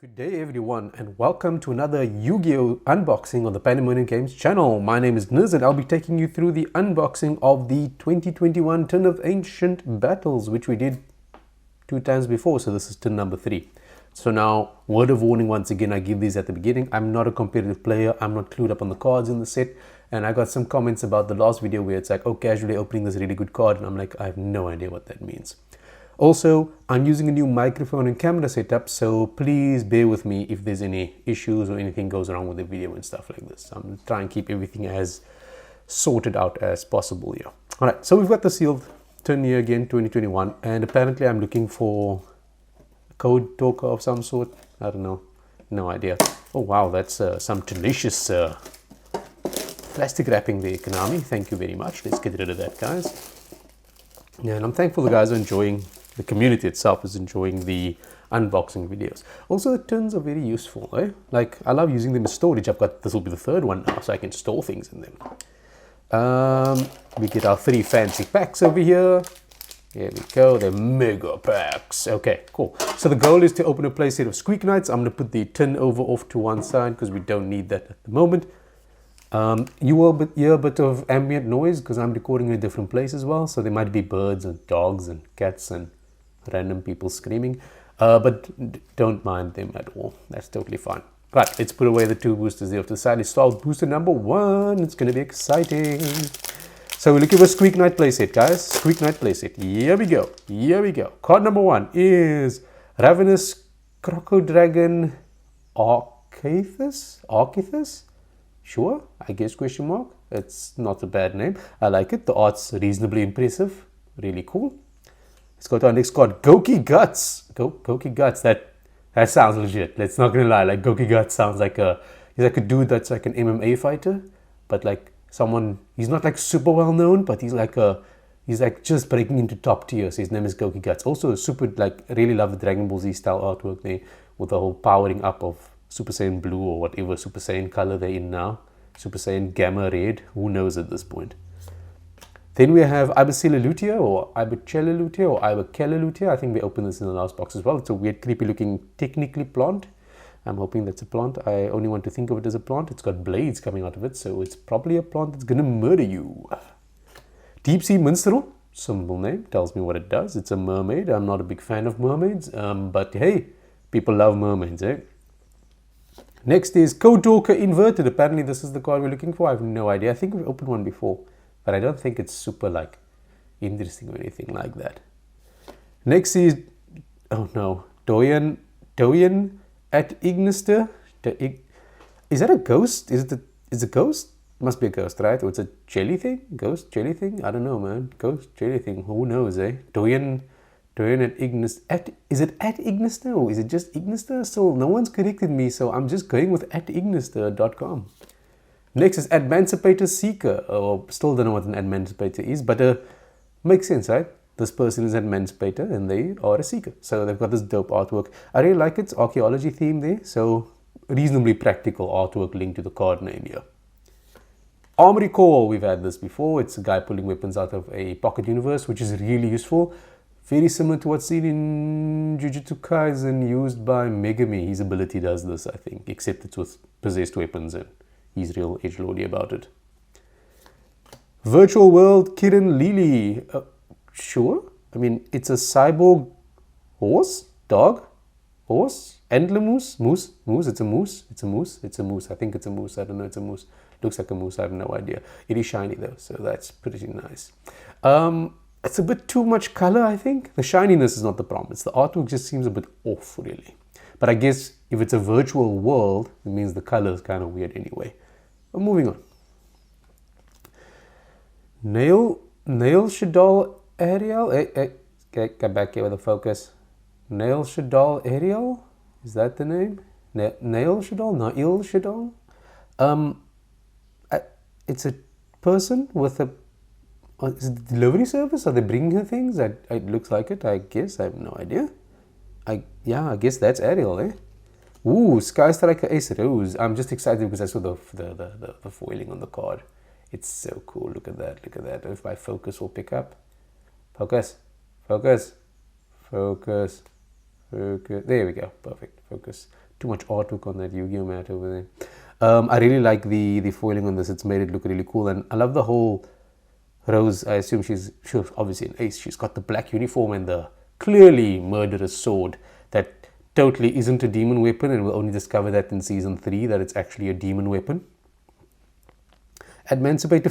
Good day everyone and welcome to another Yu-Gi-Oh! Unboxing on the Pandemonium Games channel. My name is Niz and I'll be taking you through the unboxing of the 2021 Tin of Ancient Battles, which we did 2 times before, so this is tin number 3. So now, word of warning once again, I give these at the beginning. I'm not a competitive player, I'm not clued up on the cards in the set, and I got some comments about the last video where it's like, oh, casually opening this really good card, and I'm like, I have no idea what that means. Also, I'm using a new microphone and camera setup, so please bear with me if there's any issues or anything goes wrong with the video and stuff like this. I'm trying to keep everything as sorted out as possible here. Alright, so we've got the sealed tin here again, 2021, and apparently I'm looking for a code talker of some sort. I don't know, no idea. Oh wow, that's some delicious plastic wrapping there, Konami. Thank you very much. Let's get rid of that, guys. Yeah, and I'm thankful the guys are enjoying. The community itself is enjoying the unboxing videos. Also, the tins are very useful, eh? Like, I love using them in storage. This will be the 3rd one now, so I can store things in them. We get our 3 fancy packs over here. There we go, they're mega packs. Okay, cool. So the goal is to open a playset of Squeaknights. I'm going to put the tin over off to one side because we don't need that at the moment. You will hear a bit of ambient noise because I'm recording in a different place as well. So there might be birds and dogs and cats and random people screaming. But don't mind them at all. That's totally fine. Right, let's put away the 2 boosters there off to the side. Let's start with booster number 1. It's going to be exciting. So we're looking for Squeaknight playset, guys. Squeaknight playset. Here we go. Here we go. Card number 1 is Ravenous Crocodile Archithus? Sure, I guess, question mark. It's not a bad name. I like it. The art's reasonably impressive. Really cool. Let's go to our next card. Goki Guts. Goki Guts. That sounds legit. Let's not gonna lie. Like, Goki Guts sounds like he's like a dude that's like an MMA fighter, but like someone, he's not like super well known, but he's like just breaking into top tier. So his name is Goki Guts. Also super, like, I really love the Dragon Ball Z style artwork there with the whole powering up of Super Saiyan Blue or whatever Super Saiyan color they're in now. Super Saiyan Gamma Red. Who knows at this point? Then we have Ibercellutia or Ibercellutia or Ibercellutia. I think we opened this in the last box as well. It's a weird, creepy looking, technically plant. I'm hoping that's a plant. I only want to think of it as a plant. It's got blades coming out of it, so it's probably a plant that's going to murder you. Deep Sea Minstrel. Simple name. Tells me what it does. It's a mermaid. I'm not a big fan of mermaids, but hey, people love mermaids, eh? Next is Code Talker Inverted. Apparently this is the card we're looking for. I have no idea. I think we've opened one before, but I don't think it's super like interesting or anything like that. Next is, oh no, Doyen at Ignister. Is that a ghost? Is a ghost? Must be a ghost, right? Or it's a jelly thing? Ghost jelly thing? I don't know, man. Ghost jelly thing. Who knows, eh? Doyen at Ignister. Is it at Ignister or is it just Ignister? So no one's corrected me, so I'm just going with at Ignister.com. Next is Emancipator Seeker. Oh, still don't know what an Emancipator is, but makes sense, right? This person is an Emancipator and they are a Seeker. So they've got this dope artwork. I really like it. It's archaeology theme there, so reasonably practical artwork linked to the card name here. Armory Core, we've had this before. It's a guy pulling weapons out of a pocket universe, which is really useful. Very similar to what's seen in Jujutsu Kaisen used by Megami. His ability does this, I think, except it's with possessed weapons and he's real edgelordy about it. Virtual World Kirin Lili. Sure. I mean, it's a cyborg horse, dog, horse, antler moose. It's a moose. I think it's a moose. I don't know. It's a moose. Looks like a moose. I have no idea. It is shiny though, so that's pretty nice. It's a bit too much color, I think. The shininess is not the problem. It's the artwork just seems a bit off, really. But I guess if it's a virtual world, it means the color is kind of weird anyway. But moving on. Nail Shadal Ariel. Get back here with the focus. Nail Shadal Ariel? Is that the name? Nail Shadal? It's a person with a... Is it the delivery service? Are they bringing her things? It looks like it, I guess. I have no idea. I guess that's Ariel, eh? Ooh, Sky Striker Ace Rose. I'm just excited because I saw the foiling on the card. It's so cool. Look at that. If my focus will pick up. Focus. There we go. Perfect. Focus. Too much artwork on that Yu-Gi-Oh mat over there. I really like the foiling on this. It's made it look really cool, and I love the whole Rose. I assume she's obviously an ace. She's got the black uniform and the clearly murderous sword that totally isn't a demon weapon, and we'll only discover that in season 3 that it's actually a demon weapon. Emancipator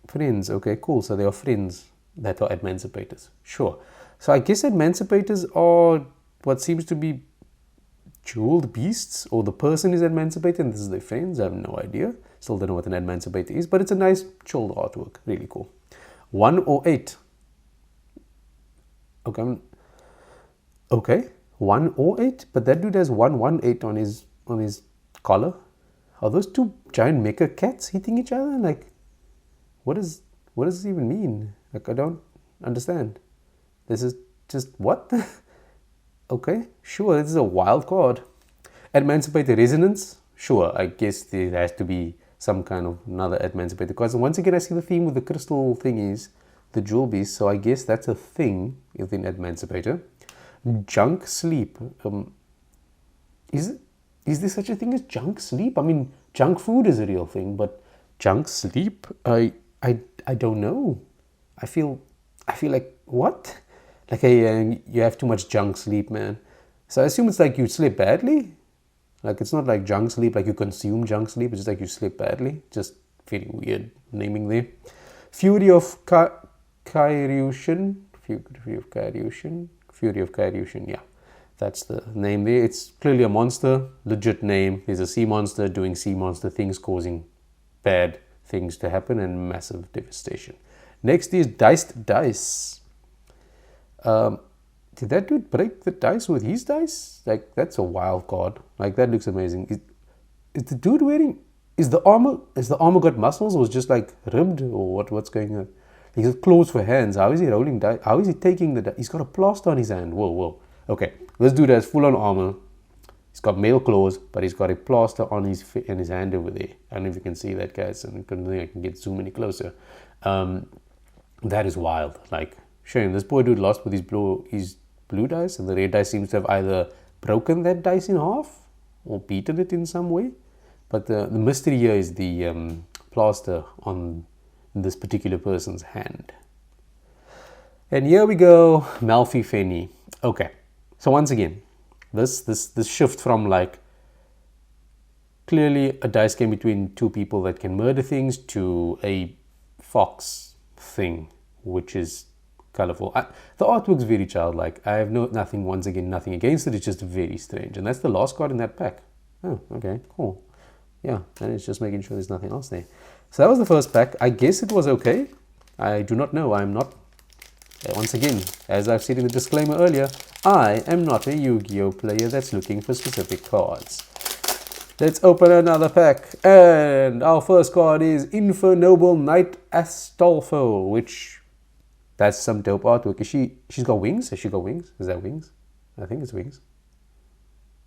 friends. Okay, cool. So they are friends that are emancipators. Sure. So I guess emancipators are what seems to be jeweled beasts, or the person is emancipated and this is their friends. I have no idea. Still don't know what an emancipator is, but it's a nice chilled artwork. Really cool. 1 or 8. Okay. 1 or 8, but that dude has 118 on his collar. Are those two giant mecha cats hitting each other? Like, what does this even mean? Like, I don't understand. This is just what? Okay, sure, this is a wild card. Emancipator resonance? Sure, I guess there has to be some kind of another emancipator. Because once again, I see the theme with the crystal thingies, the jewel beast. So I guess that's a thing within emancipator. Junk sleep. Is there such a thing as junk sleep? I mean, junk food is a real thing, but junk sleep? I don't know. I feel like what? Like you have too much junk sleep, man. So I assume it's like you sleep badly. Like it's not like junk sleep, like you consume junk sleep. It's just like you sleep badly. Just very weird naming there. Fury of Kairyushin. Fury of Kairyushin, yeah. That's the name there. It's clearly a monster, legit name. There's a sea monster doing sea monster things, causing bad things to happen and massive devastation. Next is Diced Dice. Did that dude break the dice with his dice? Like, that's a wild card. Like, that looks amazing. Is the dude wearing... Is the armor got muscles, or is just like ribbed, or what's going on? He's got claws for hands. How is he rolling dice? How is he taking the dice? He's got a plaster on his hand. Whoa. Okay, this dude has full on armor. He's got male claws, but he's got a plaster on his hand over there. I don't know if you can see that, guys. I don't think I can get zoom any closer. That is wild. Like, shame. This poor dude lost with his blue dice, and the red dice seems to have either broken that dice in half or beaten it in some way. But the mystery here is the plaster on this particular person's hand. And here we go, Malfi Feni. Okay, so once again, this shift from like clearly a dice game between two people that can murder things to a fox thing, which is colorful. The artwork's very childlike. I have nothing against it. It's just very strange, and that's the last card in that pack. Oh, okay, cool. Yeah, and it's just making sure there's nothing else there. So that was the first pack. I guess it was okay. I do not know. I'm not, once again, as I've said in the disclaimer earlier, I am not a Yu-Gi-Oh player that's looking for specific cards. Let's open another pack. And our first card is Infernoble Knight Astolfo, which, that's some dope artwork. She's got wings? Has she got wings? Is that wings? I think it's wings.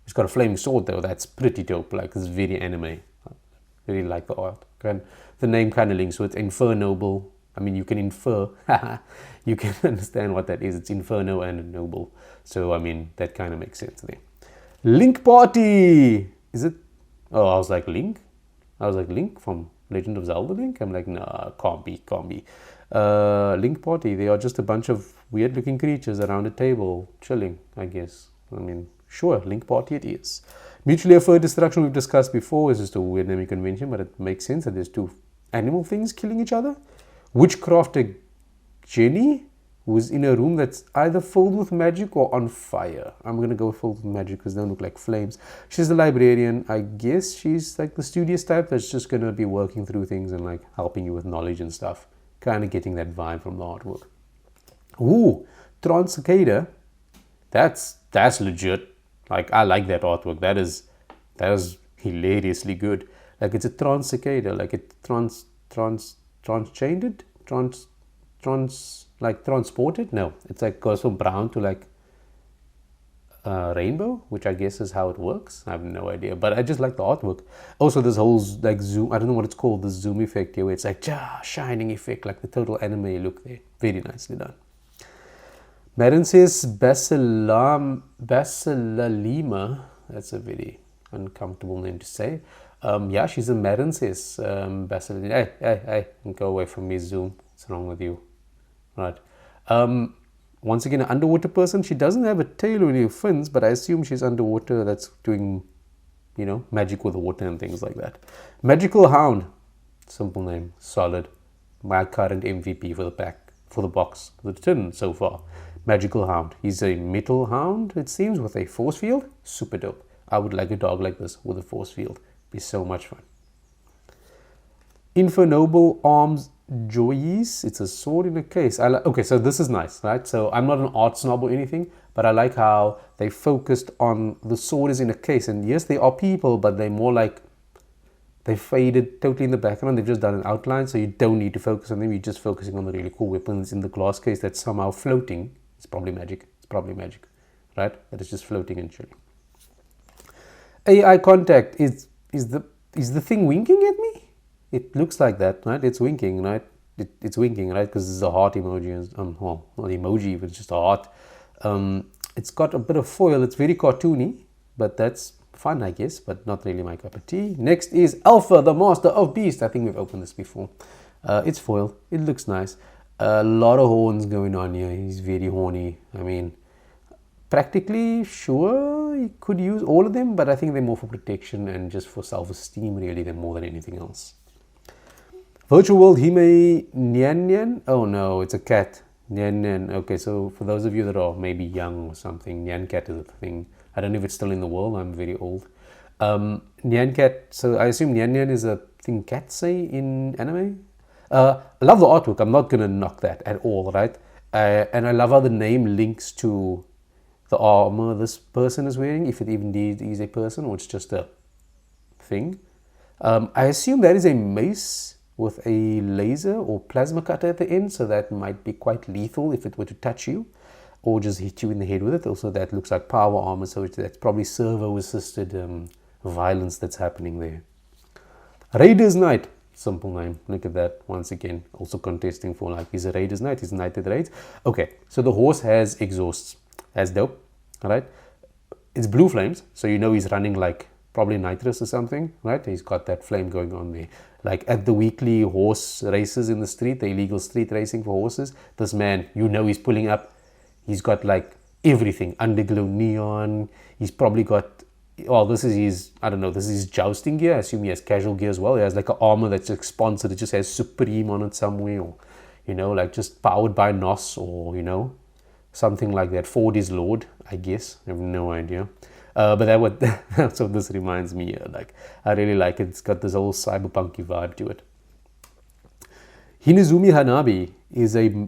She's got a flaming sword though. That's pretty dope. Like, this is very anime. I really like the art. And the name kind of links with Infernoble. I mean, you can infer. You can understand what that is. It's Inferno and Noble. So, I mean, that kind of makes sense there. Link Party! Is it? Oh, I was like, Link? I was like, Link from Legend of Zelda Link? I'm like, nah, can't be. Link Party, they are just a bunch of weird looking creatures around a table, chilling, I guess. I mean, sure, Link Party it is. Mutually Assured Destruction we've discussed before is just a weird naming convention, but it makes sense that there's two animal things killing each other. Witchcrafter Jenny, who's in a room that's either filled with magic or on fire. I'm going to go filled with magic because they don't look like flames. She's the librarian. I guess she's like the studious type that's just going to be working through things and like helping you with knowledge and stuff. Kind of getting that vibe from the artwork. Ooh, Transcicada. That's legit. Like, I like that artwork. That is hilariously good. Like, it's a Transcicada. Like, it transported? No, it's like goes from brown to like rainbow, which I guess is how it works. I have no idea, but I just like the artwork. Also, this whole like zoom, I don't know what it's called, the zoom effect here, where it's like shining effect, like the total anime look there. Very nicely done. Madden says Basilalima. That's a very, uncomfortable name to say. Yeah, she's a Marensis. Basilisk. Hey, go away from me, Zoom. What's wrong with you? Right. Once again, an underwater person. She doesn't have a tail or any fins, but I assume she's underwater. That's doing, magic with the water and things like that. Magical Hound. Simple name. Solid. My current MVP for the pack, for the box, the tin so far. Magical Hound. He's a metal hound, it seems, with a force field. Super dope. I would like a dog like this with a force field. Be so much fun. Infernoble Arms Joyes. It's a sword in a case. Okay, so this is nice, right? So I'm not an art snob or anything, but I like how they focused on the sword is in a case. And yes, they are people, but they're more like they faded totally in the background. They've just done an outline, so you don't need to focus on them. You're just focusing on the really cool weapons in the glass case that's somehow floating. It's probably magic. It's probably magic, right? That is just floating and chilling. AI contact is the thing winking at me? It looks like that, right? It's winking, right? It's winking, right? Because it's a heart emoji. Well, not emoji, but it's just a heart. It's got a bit of foil. It's very cartoony, but that's fun, I guess, but not really my cup of tea. Next is Alpha, the Master of Beast. I think we've opened this before. It's foil. It looks nice. A lot of horns going on here. He's very horny. I mean, practically, sure, you could use all of them, but I think they're more for protection and just for self-esteem, really, than more than anything else. Virtual World Hime Nyan Nyan. Oh no, it's a cat. Nyan Nyan. Okay, so for those of you that are maybe young or something, Nyan Cat is a thing. I don't know if it's still in the world. I'm very old. Nyan Cat. So I assume Nyan Nyan is a thing cats say in anime. I love the artwork. I'm not gonna knock that at all, right? And I love how the name links to the armor this person is wearing, if it even is a person or it's just a thing. I assume that is a mace with a laser or plasma cutter at the end, so that might be quite lethal if it were to touch you or just hit you in the head with it. Also, that looks like power armor, so that's probably servo-assisted violence that's happening there. Raiders Knight. Simple name. Look at that. Once again, also contesting for like, he's a Raiders Knight, he's Knight that raids. Okay, so the horse has exhausts. That's dope. Alright. It's blue flames, so you know he's running like probably nitrous or something, right? He's got that flame going on there. Like at the weekly horse races in the street, the illegal street racing for horses, this man, you know he's pulling up. He's got like everything, underglow neon. He's probably got, well, this is his, I don't know, this is his jousting gear. I assume he has casual gear as well. He has like an armor that's like sponsored. It just has Supreme on it somewhere, or, like just powered by NOS, or, something like that. Ford is Lord, I guess. I have no idea. But that's what this reminds me of. Like, I really like it. It's got this whole cyberpunky vibe to it. Hinizumi Hanabi is a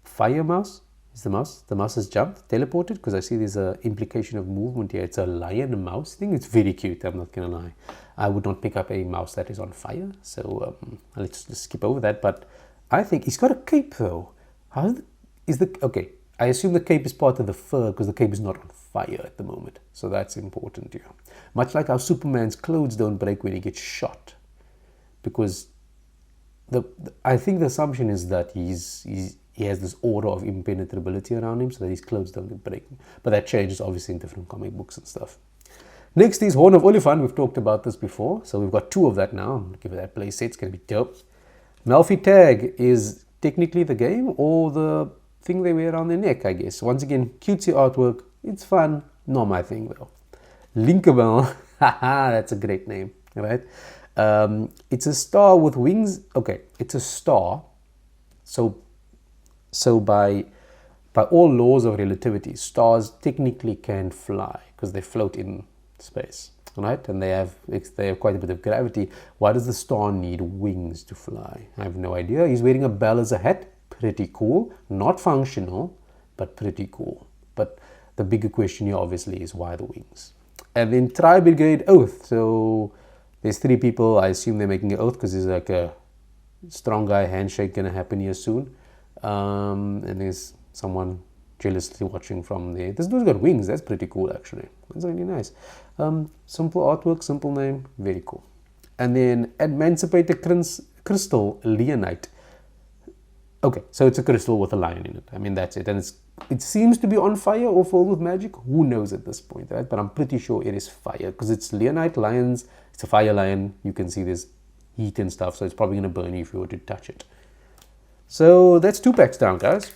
fire mouse. Is the mouse? The mouse has jumped, teleported, because I see there's an implication of movement here. It's a lion mouse thing. It's very cute, I'm not going to lie. I would not pick up a mouse that is on fire. So let's just skip over that. But I think he's got a cape though. Okay, I assume the cape is part of the fur because the cape is not on fire at the moment. So that's important here. Much like how Superman's clothes don't break when he gets shot. Because I think the assumption is that he has this aura of impenetrability around him so that his clothes don't break. But that changes obviously in different comic books and stuff. Next is Horn of Oliphant. We've talked about this before. So we've got two of that now. I'm going to give it that play set. It's going to be dope. Malfi Tag is technically the game or the thing they wear around their neck, I guess. Once again, cutesy artwork. It's fun. Not my thing though. Linkabel. Haha, that's a great name, right? It's a star with wings. Okay, it's a star. So by all laws of relativity, stars technically can fly because they float in space, right? And they have quite a bit of gravity. Why does the star need wings to fly? I have no idea. He's wearing a bell as a hat. Pretty cool. Not functional, but pretty cool. But the bigger question here obviously is why the wings? And then Tri-Brigade Oath. So there's 3 people. I assume they're making an oath because there's like a strong guy handshake gonna happen here soon. And there's someone jealously watching from there. This dude's got wings. That's pretty cool actually. That's really nice. Simple artwork, simple name, very cool. And then Emancipator Crystal Leonite. Okay, so it's a crystal with a lion in it. I mean, that's it. And it seems to be on fire or filled with magic. Who knows at this point, right? But I'm pretty sure it is fire because it's Leonite lions. It's a fire lion. You can see there's heat and stuff, so it's probably going to burn you if you were to touch it. So that's 2 packs down, guys.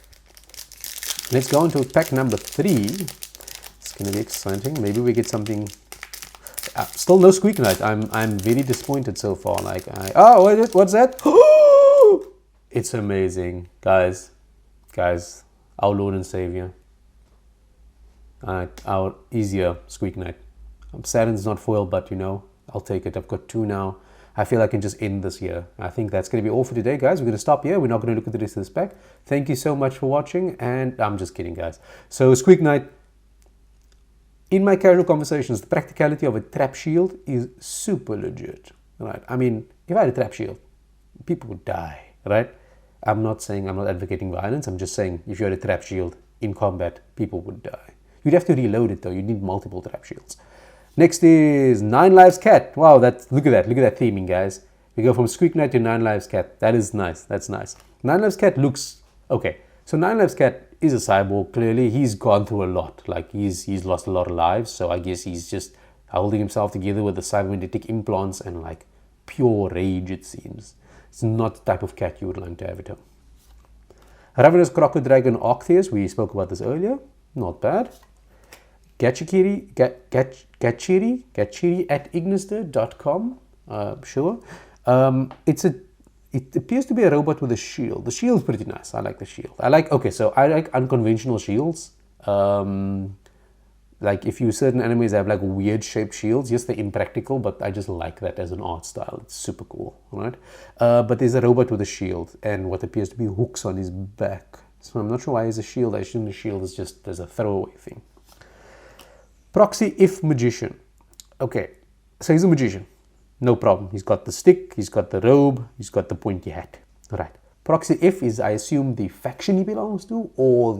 Let's go on to pack number 3. It's going to be exciting. Maybe we get something. Still no Squeaknight. I'm very disappointed so far. Like, what's that? It's amazing, guys, our Lord and Savior, our easier Squeaknight. I'm saddened it's not foil, but you know, I'll take it. I've got 2 now. I feel I can just end this here. I think that's going to be all for today, guys. We're going to stop here. We're not going to look at the rest of this pack. Thank you so much for watching, and I'm just kidding, guys. So Squeaknight, in my casual conversations, the practicality of a trap shield is super legit, right? I mean, if I had a trap shield, people would die, right? I'm not advocating violence. I'm just saying if you had a trap shield in combat, people would die. You'd have to reload it though. You'd need multiple trap shields. Next is 9 Lives Cat. Wow, look at that theming, guys. We go from Squeaknight to 9 Lives Cat. That is nice. That's nice. 9 Lives Cat looks okay. So 9 Lives Cat is a cyborg. Clearly, he's gone through a lot. Like he's lost a lot of lives. So I guess he's just holding himself together with the cybernetic implants and like pure rage. It seems. It's not the type of cat you would like to have at home. Ravenous Crocodile Arctheus, we spoke about this earlier. Not bad. Gachiri at ignister.com. Sure. It appears to be a robot with a shield. The shield's pretty nice. I like the shield. I like unconventional shields. Like if you certain enemies have like weird shaped shields, yes, they're impractical, but I just like that as an art style. It's super cool, right? But there's a robot with a shield and what appears to be hooks on his back. So I'm not sure why he's a shield. I assume the shield is just as a throwaway thing. Proxy If Magician. Okay, so he's a magician. No problem. He's got the stick, he's got the robe, he's got the pointy hat. Right. Proxy If is, I assume, the faction he belongs to, or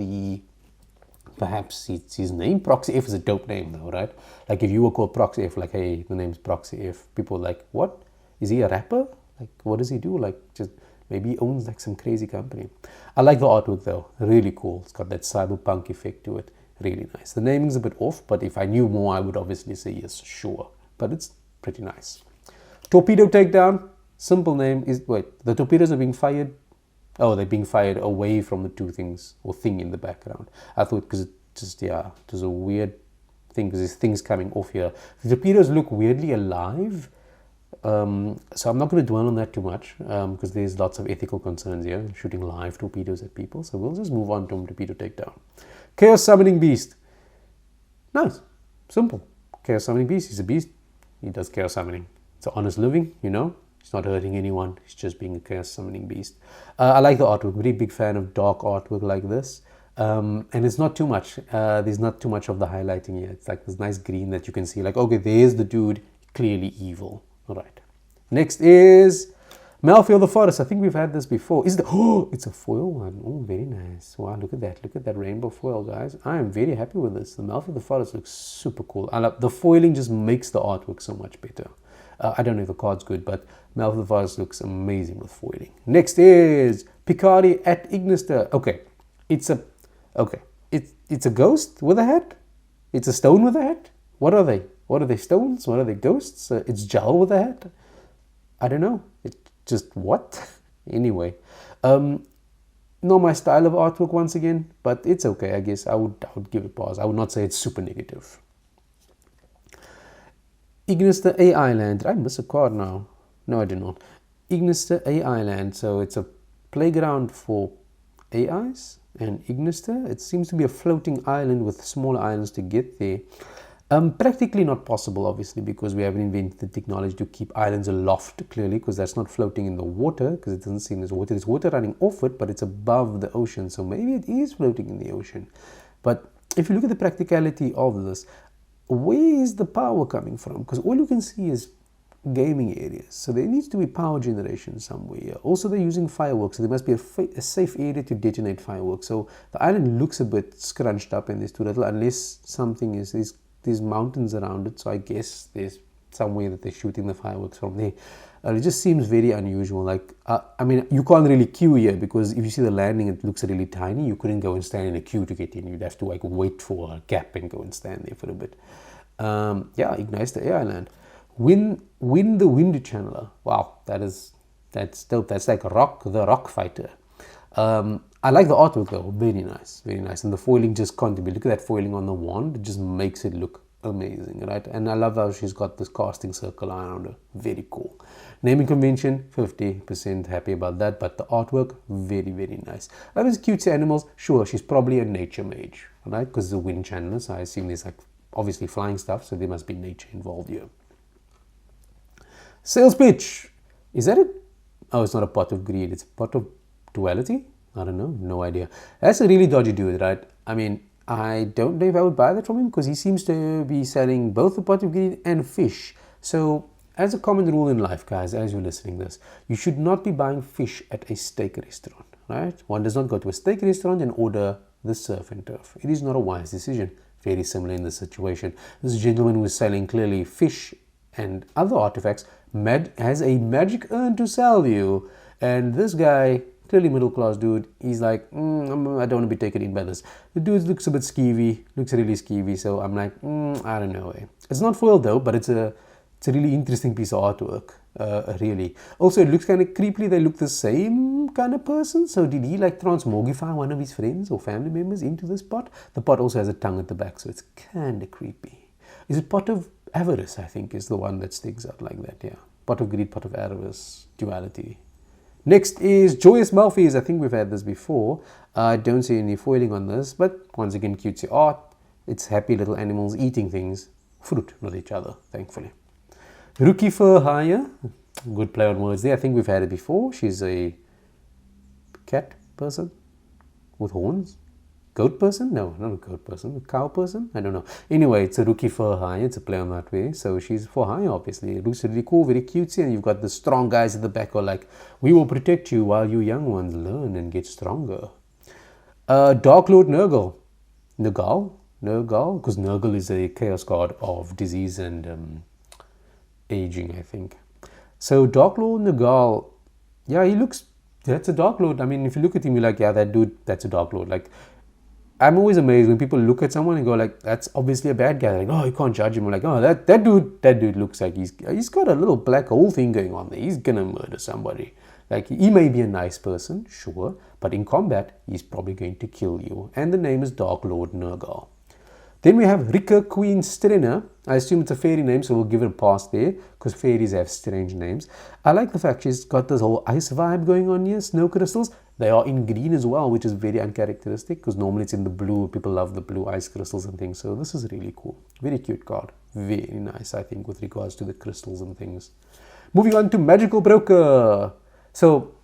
perhaps it's his name. Proxy If is a dope name though, right? Like if you were called Proxy If, like, hey, the name's Proxy If, people are like, what? Is he a rapper? Like, what does he do? Like, just maybe he owns like some crazy company. I like the artwork though, really cool. It's got that cyberpunk effect to it, really nice. The naming's a bit off, but if I knew more, I would obviously say yes, sure. But it's pretty nice. Torpedo Takedown, simple name is, the torpedoes are being fired. Oh, they're being fired away from the 2 things or thing in the background. I thought because it was a weird thing because there's things coming off here. The torpedoes look weirdly alive. So I'm not going to dwell on that too much because there's lots of ethical concerns here, shooting live torpedoes at people. So we'll just move on to Torpedo Takedown. Chaos Summoning Beast. Nice. Simple. Chaos Summoning Beast. He's a beast. He does chaos summoning. It's an honest living, you know. He's not hurting anyone. He's just being a chaos summoning beast. I like the artwork. Very big fan of dark artwork like this. And it's not too much. There's not too much of the highlighting here. It's like this nice green that you can see. Like, okay, there's the dude. Clearly evil. All right. Next is Malfio the Forest. I think we've had this before. It's a foil one. Oh, very nice. Wow, look at that. Look at that rainbow foil, guys. I am very happy with this. The Malfio the Forest looks super cool. I love the foiling. Just makes the artwork so much better. I don't know if the card's good, but Malfio the Forest looks amazing with foiling. Next is Picardi at Ignister. Okay, it's a ghost with a hat. It's a stone with a hat. What are they? What are they? Stones? What are they? Ghosts? It's gel with a hat. I don't know. It's just what? Anyway, not my style of artwork once again, but it's okay. I guess I would give it a pause. I would not say it's super negative. Ignister AI Land. Did I miss a card now? No, I did not. Ignister AI Land. So it's a playground for AIs and Ignister. It seems to be a floating island with smaller islands to get there. Practically not possible, obviously, because we haven't invented the technology to keep islands aloft, clearly, because that's not floating in the water, because it doesn't seem there's water. There's water running off it, but it's above the ocean. So maybe it is floating in the ocean. But if you look at the practicality of this, where is the power coming from? Because all you can see is gaming areas. So there needs to be power generation somewhere. Also, they're using fireworks. So there must be a safe area to detonate fireworks. So the island looks a bit scrunched up and there's too little, unless something is, there's mountains around it. So I guess there's somewhere that they're shooting the fireworks from there. It just seems very unusual. Like, I mean, you can't really queue here because if you see the landing, it looks really tiny. You couldn't go and stand in a queue to get in. You'd have to like wait for a gap and go and stand there for a bit. Yeah, ignites the air island. Win the Wind Channeler. Wow, that's dope. That's like the rock fighter. I like the artwork though, very nice, very nice. And the foiling just can't be. Look at that foiling on the wand, it just makes it look amazing, right? And I love how she's got this casting circle around her, very cool. Naming convention, 50% happy about that, but the artwork, very, very nice. That was cutesy animals, sure, she's probably a nature mage, right? Because the wind channeler, so I assume there's like obviously flying stuff, so there must be nature involved here. Sales pitch, is that it? Oh, it's not a pot of greed, it's a pot of duality? I don't know, no idea. That's a really dodgy dude, right? I mean, I don't know if I would buy that from him because he seems to be selling both the pot of greed and fish. So, as a common rule in life, guys, as you're listening to this, you should not be buying fish at a steak restaurant, right? One does not go to a steak restaurant and order the surf and turf. It is not a wise decision. Very similar in this situation. This gentleman who is selling clearly fish and other artifacts has a magic urn to sell you. And this guy, clearly middle class dude, he's like, I don't want to be taken in by this. The dude looks a bit skeevy, looks really skeevy, so I'm like, I don't know. It's not foiled though, but it's a really interesting piece of artwork, really. Also, it looks kind of creepily, they look the same kind of person, so did he like transmogrify one of his friends or family members into this pot? The pot also has a tongue at the back, so it's kind of creepy. Is it pot of avarice, I think, is the one that sticks out like that, yeah. Pot of greed, pot of avarice, duality. Next is Joyous Malphys. I think we've had this before. I don't see any foiling on this, but once again, cutesy art. It's happy little animals eating things, fruit, not each other, thankfully. Rookie Fur Hire. Good play on words there. I think we've had it before. She's a cat person with horns. Goat person? No, not a goat person. A cow person? I don't know. Anyway, it's a Rookie Fur Hire. It's a play on that way. So she's for hire, obviously. It looks really cool, very cutesy. And you've got the strong guys at the back who are like, we will protect you while you young ones learn and get stronger. Dark Lord Nurgle. Nurgle? Because Nurgle is a chaos god of disease and aging, I think. So Dark Lord Nurgle, yeah, he looks, that's a Dark Lord. I mean, if you look at him, you're like, yeah, that dude, that's a Dark Lord. Like, I'm always amazed when people look at someone and go like, that's obviously a bad guy. Like, oh, you can't judge him. I'm like, oh, that dude looks like he's got a little black hole thing going on there. He's gonna murder somebody. Like, he may be a nice person, sure, but in combat, he's probably going to kill you. And the name is Dark Lord Nurgle. Then we have Rika Queen Strenna. I assume it's a fairy name, so we'll give it a pass there, because fairies have strange names. I like the fact she's got this whole ice vibe going on here, snow crystals. They are in green as well, which is very uncharacteristic, because normally it's in the blue. People love the blue ice crystals and things, so this is really cool. Very cute card. Very nice, I think, with regards to the crystals and things. Moving on to Magical Broker. So,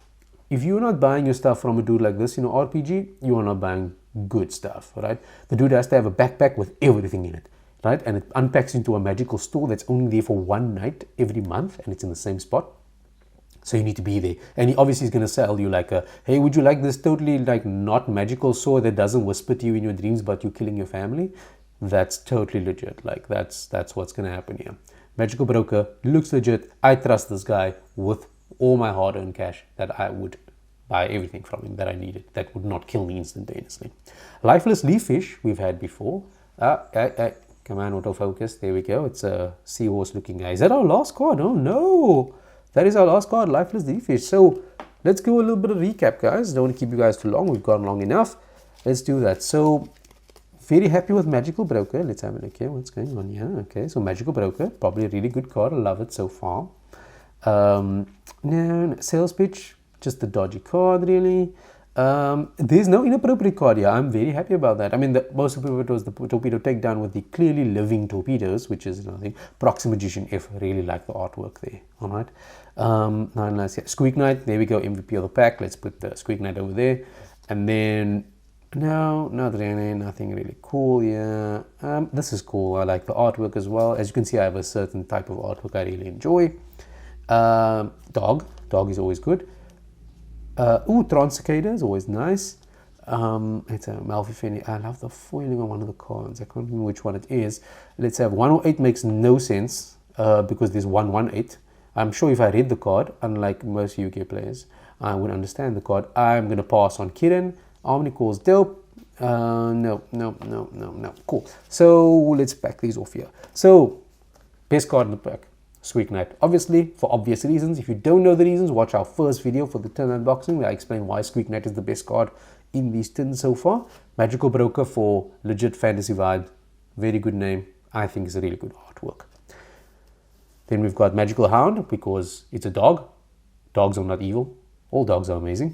if you're not buying your stuff from a dude like this, RPG, you are not buying good stuff, right? The dude has to have a backpack with everything in it, right? And it unpacks into a magical store that's only there for one night every month, and it's in the same spot. So you need to be there. And he obviously is going to sell you like hey, would you like this totally like not magical sword that doesn't whisper to you in your dreams about you killing your family? That's totally legit. Like that's what's going to happen here. Magical Broker looks legit. I trust this guy with all my hard-earned cash that I would buy everything from him that I needed that would not kill me instantaneously. Lifeless Leaf Fish we've had before. Come on, autofocus. There we go. It's a seahorse looking guy. Is that our last card? Oh no. That is our last card, Lifeless Leaf Fish. So let's go a little bit of recap, guys. Don't want to keep you guys too long. We've gone long enough. Let's do that. So very happy with Magical Broker. Let's have a look here. What's going on here? Okay, so Magical Broker, probably a really good card. I love it so far. No, sales pitch, just a dodgy card, really. There's no inappropriate card here. I'm very happy about that. I mean, the most appropriate was the torpedo takedown with the clearly living torpedoes, which is another thing. Proxy Magician F, really like the artwork there. All right. Nice. Yeah. Squeaknight, there we go. MVP of the pack. Let's put the Squeaknight over there. And then, no, not really, nothing really cool here. This is cool. I like the artwork as well. As you can see, I have a certain type of artwork I really enjoy. Dog is always good. Tron Cicada is always nice. It's a Malphifini. I love the foiling on one of the cards. I can't remember which one it is. Let's have 108 makes no sense because there's 118. I'm sure if I read the card, unlike most UK players, I would understand the card. I'm going to pass on Kiran. Omnicore's dope. No. Cool. So let's pack these off here. So, best card in the pack, Squeaknight. Obviously, for obvious reasons. If you don't know the reasons, watch our first video for the tin unboxing where I explain why Squeaknight is the best card in these tins so far. Magical Broker for legit fantasy vibe. Very good name. I think it's a really good artwork. Then we've got Magical Hound because it's a dog. Dogs are not evil. All dogs are amazing.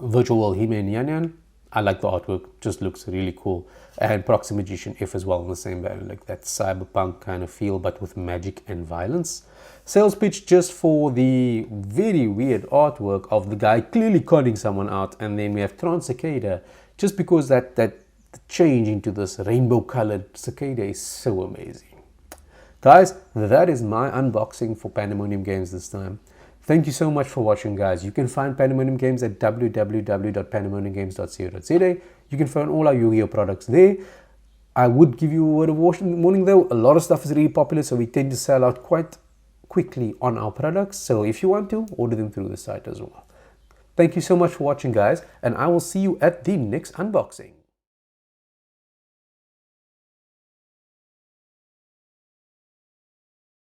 Virtual World He-Man Yan. I like the artwork. Just looks really cool. And Proxy Magician F as well in the same banner. Like that cyberpunk kind of feel but with magic and violence. Sales pitch just for the very weird artwork of the guy clearly conning someone out. And then we have Trans Cicada. Just because that change into this rainbow colored cicada is so amazing. Guys, that is my unboxing for Pandemonium Games this time. Thank you so much for watching, guys. You can find Pandemonium Games at www.pandemoniumgames.co.za. You can find all our Yu-Gi-Oh products there. I would give you a word of warning though. A lot of stuff is really popular, so we tend to sell out quite quickly on our products. So if you want to, order them through the site as well. Thank you so much for watching, guys, and I will see you at the next unboxing.